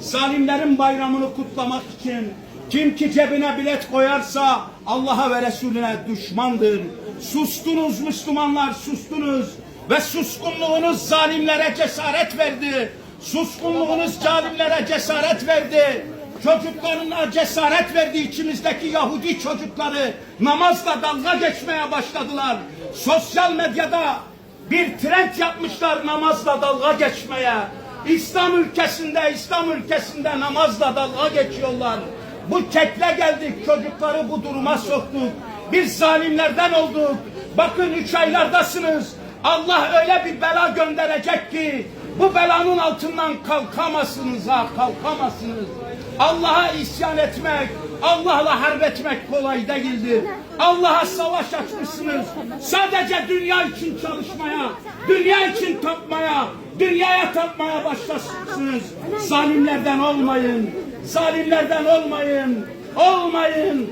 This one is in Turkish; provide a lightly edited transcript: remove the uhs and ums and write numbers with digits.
zalimlerin bayramını kutlamak için kim ki cebine bilet koyarsa Allah'a ve Resulüne düşmandır. Sustunuz Müslümanlar, sustunuz ve suskunluğunuz zalimlere cesaret verdi. Suskunluğunuz zalimlere cesaret verdi. Çocuklarına cesaret verdi. İçimizdeki Yahudi çocukları namazla dalga geçmeye başladılar. Sosyal medyada bir trend yapmışlar namazla dalga geçmeye. İslam ülkesinde namazla dalga geçiyorlar. Bu kekle geldik, çocukları bu duruma soktuk. Biz zalimlerden olduk. Bakın 3 aylardasınız. Allah öyle bir bela gönderecek ki bu belanın altından kalkamazsınız ha, kalkamazsınız. Allah'a isyan etmek, Allah'la harp etmek kolay değildir. Allah'a savaş açmışsınız. Sadece dünya için çalışmaya, dünya için tapmaya, dünyaya tapmaya başlasınız. Zalimlerden olmayın, zalimlerden olmayın, olmayın.